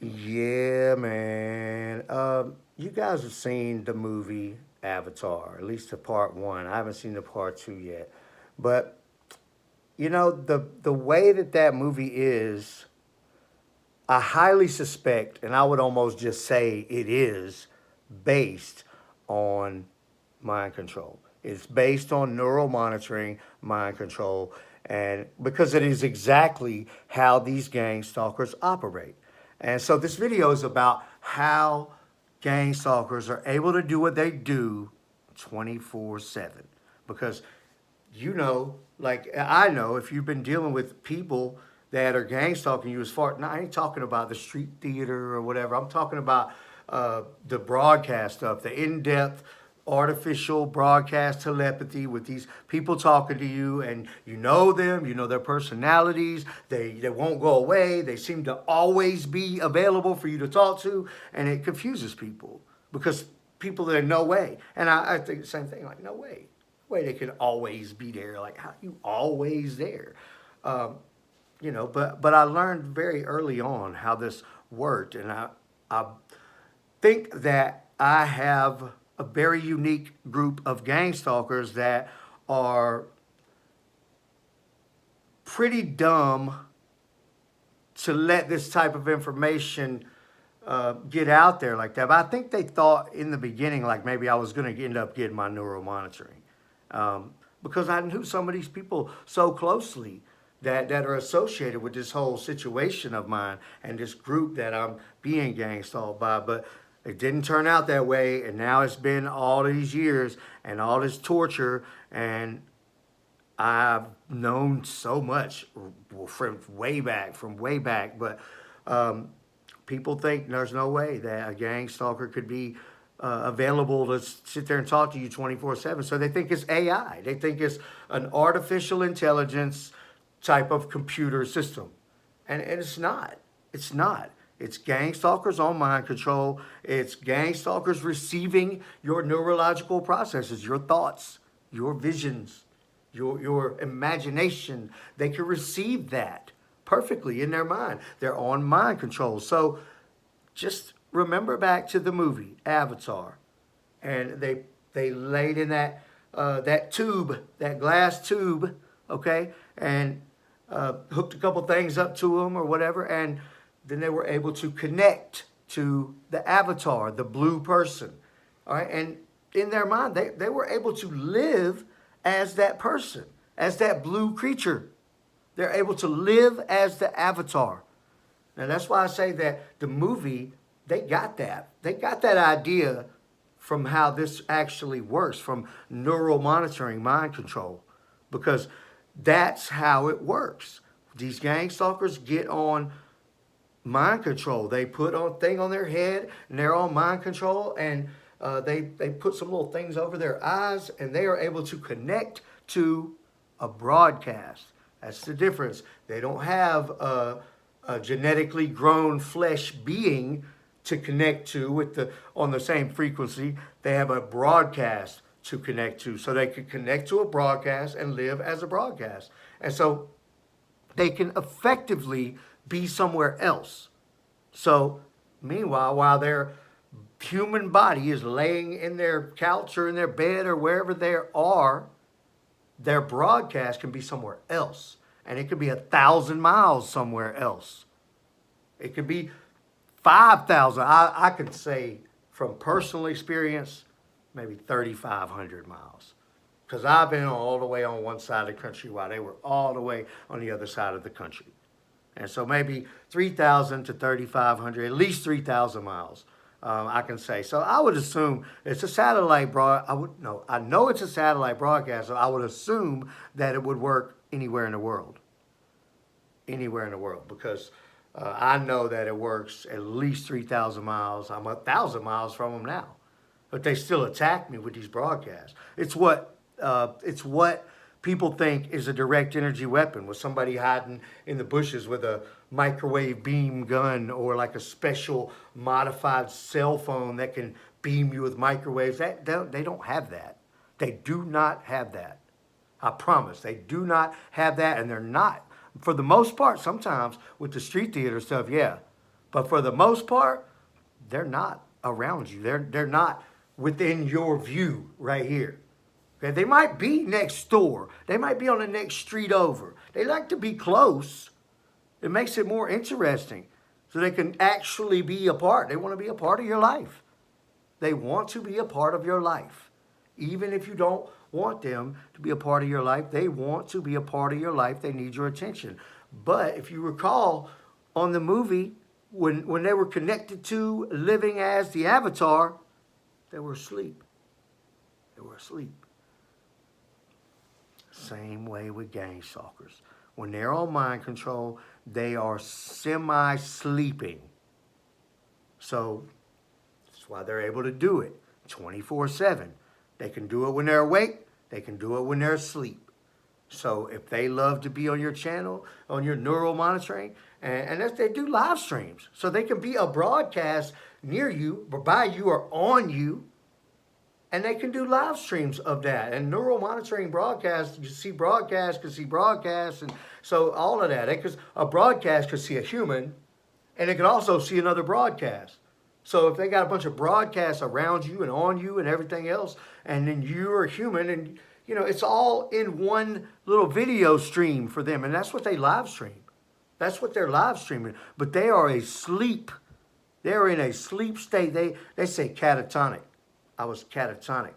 Yeah, man. You guys have seen the movie Avatar, at least the part one. I haven't seen the part two yet, but the way that that movie is, I highly suspect, and I would almost just say it is based on mind control. It's based on neural monitoring, mind control, and because it is exactly how these gang stalkers operate. And so this video is about how gang stalkers are able to do what they do 24/7. Because like I know if you've been dealing with people that are gang stalking you as far, now I ain't talking about the street theater or whatever. I'm talking about the broadcast stuff, the in-depth artificial broadcast telepathy with these people talking to you, and you know them, you know their personalities, they won't go away, they seem to always be available for you to talk to, and it confuses people because people, there no way. And I think the same thing, like no way they could always be there. Like, how are you always there? Um, but I learned very early on how this worked, and I think that I have a very unique group of gang stalkers that are pretty dumb to let this type of information get out there like that. But I think they thought in the beginning, like maybe I was going to end up getting my neural monitoring, because I knew some of these people so closely that are associated with this whole situation of mine and this group that I'm being gang stalked by. But it didn't turn out that way, and now it's been all these years and all this torture, and I've known so much from way back, but um, people think there's no way that a gang stalker could be available to sit there and talk to you 24/7. So they think it's AI. They think it's an artificial intelligence type of computer system. And it's not. It's not. It's gang stalkers on mind control. It's gang stalkers receiving your neurological processes, your thoughts, your visions, your imagination. They can receive that perfectly in their mind. They're on mind control. So just remember back to the movie Avatar, and they laid in that tube, that glass tube, okay, and hooked a couple things up to them or whatever, and then they were able to connect to the avatar, the blue person, all right, and in their mind they were able to live as that person, as that blue creature. They're able to live as the avatar. Now that's why I say that the movie, they got that. They got that idea from how this actually works, from neural monitoring, mind control, because that's how it works. These gang stalkers get on mind control. They put a thing on their head and they're on mind control, and they put some little things over their eyes, and they are able to connect to a broadcast. That's the difference. They don't have a genetically grown flesh being to connect to with the on the same frequency. They have a broadcast to connect to, so they can connect to a broadcast and live as a broadcast, and so they can effectively be somewhere else. So meanwhile, while their human body is laying in their couch or in their bed or wherever they are, their broadcast can be somewhere else. And it could be 1,000 miles somewhere else. It could be 5,000. I could say from personal experience, maybe 3,500 miles. Because I've been all the way on one side of the country while they were all the way on the other side of the country. And so maybe 3,000 to 3,500, at least 3,000 miles, I can say. So I would assume it's a satellite I know it's a satellite broadcast, so I would assume that it would work anywhere in the world. Anywhere in the world, because I know that it works at least 3,000 miles. I'm 1,000 miles from them now, but they still attack me with these broadcasts. It's what people think is a direct energy weapon, with somebody hiding in the bushes with a microwave beam gun or like a special modified cell phone that can beam you with microwaves. They don't have that. They do not have that. I promise. They do not have that, and they're not. For the most part, sometimes with the street theater stuff, yeah. But for the most part, they're not around you. They're not within your view right here. Okay, they might be next door. They might be on the next street over. They like to be close. It makes it more interesting so they can actually be a part. They want to be a part of your life. They want to be a part of your life. Even if you don't want them to be a part of your life, they want to be a part of your life. They need your attention. But if you recall on the movie, when they were connected to living as the avatar, they were asleep. They were asleep. Same way with gang stalkers. When they're on mind control, they are semi-sleeping. So that's why they're able to do it 24/7. They can do it when they're awake. They can do it when they're asleep. So if they love to be on your channel, on your neural monitoring, and they do live streams. So they can be a broadcast near you, or by you, or on you. And they can do live streams of that. And neural monitoring broadcasts, you see broadcasts, can see broadcasts. And so all of that. Because a broadcast could see a human, and it can also see another broadcast. So if they got a bunch of broadcasts around you and on you and everything else, and then you're a human, and it's all in one little video stream for them. And that's what they live stream. That's what they're live streaming. But they are asleep. They're in a sleep state. They say catatonic. I was catatonic,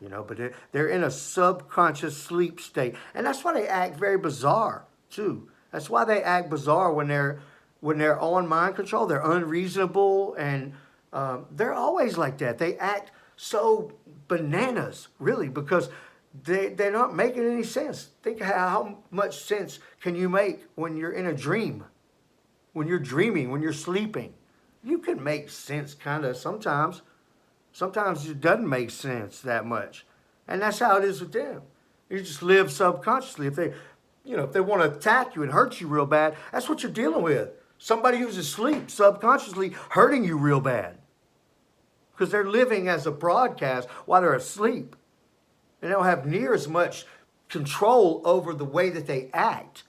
but they're in a subconscious sleep state. And that's why they act very bizarre, too. That's why they act bizarre when they're on mind control. They're unreasonable, and they're always like that. They act so bananas, really, because they're not making any sense. Think how much sense can you make when you're in a dream, when you're dreaming, when you're sleeping. You can make sense kind of sometimes. Sometimes it doesn't make sense that much. And that's how it is with them. You just live subconsciously. If they want to attack you and hurt you real bad, that's what you're dealing with. Somebody who's asleep, subconsciously hurting you real bad. Because they're living as a broadcast while they're asleep. And they don't have near as much control over the way that they act.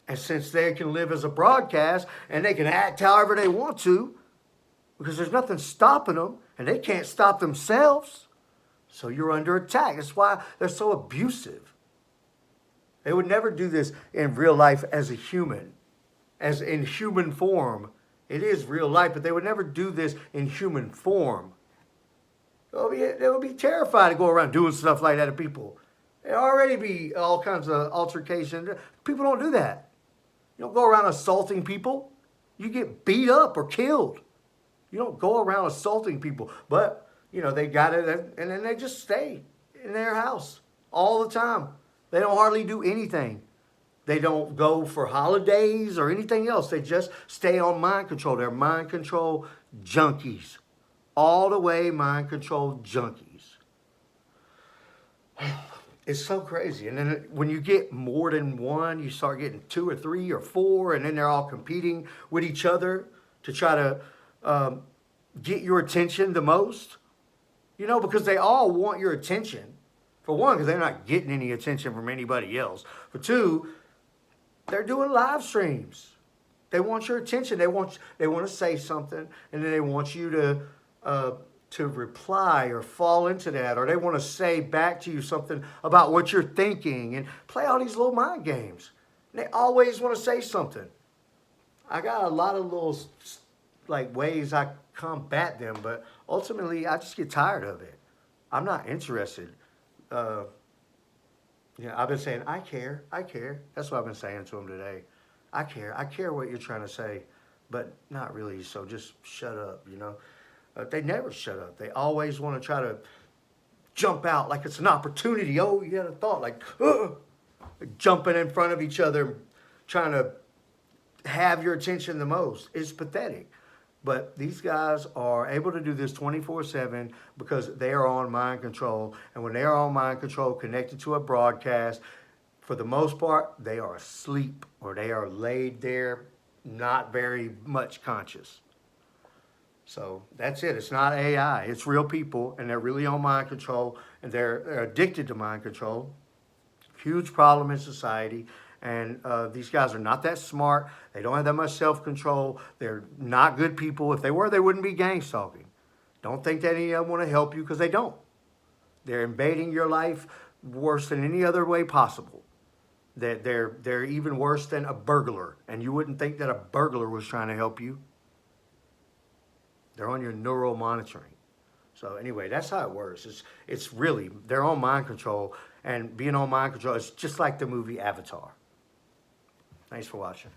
And since they can live as a broadcast and they can act however they want to, because there's nothing stopping them, and they can't stop themselves. So you're under attack. That's why they're so abusive. They would never do this in real life as a human, as in human form. It is real life, but they would never do this in human form. They would be terrified to go around doing stuff like that to people. There already be all kinds of altercations. People don't do that. You don't go around assaulting people. You get beat up or killed. You don't go around assaulting people, but, they got it, and then they just stay in their house all the time. They don't hardly do anything. They don't go for holidays or anything else. They just stay on mind control. They're mind control junkies. All the way mind control junkies. It's so crazy. And then when you get more than one, you start getting 2 or 3 or 4, and then they're all competing with each other to try to get your attention the most, because they all want your attention. For one, because they're not getting any attention from anybody else. For two, they're doing live streams. They want your attention. They want to say something, and then they want you to reply or fall into that, or they want to say back to you something about what you're thinking and play all these little mind games. And they always want to say something. I got a lot of little ways I combat them, but ultimately I just get tired of it. I'm not interested. I've been saying, I care. That's what I've been saying to them today. I care what you're trying to say, but not really, so just shut up, They never shut up. They always want to try to jump out like it's an opportunity. Oh, you had a thought, jumping in front of each other, trying to have your attention the most. It's pathetic. But these guys are able to do this 24/7 because they are on mind control. And when they are on mind control, connected to a broadcast, for the most part, they are asleep or they are laid there, not very much conscious. So that's it. It's not AI. It's real people, and they're really on mind control, and they're addicted to mind control. Huge problem in society, And these guys are not that smart. They don't have that much self-control. They're not good people. If they were, they wouldn't be gang stalking. Don't think that any of them want to help you, because they don't. They're invading your life worse than any other way possible. They're even worse than a burglar. And you wouldn't think that a burglar was trying to help you. They're on your neural monitoring. So anyway, that's how it works. It's really, they're on mind control, and being on mind control is just like the movie Avatar. Thanks for watching.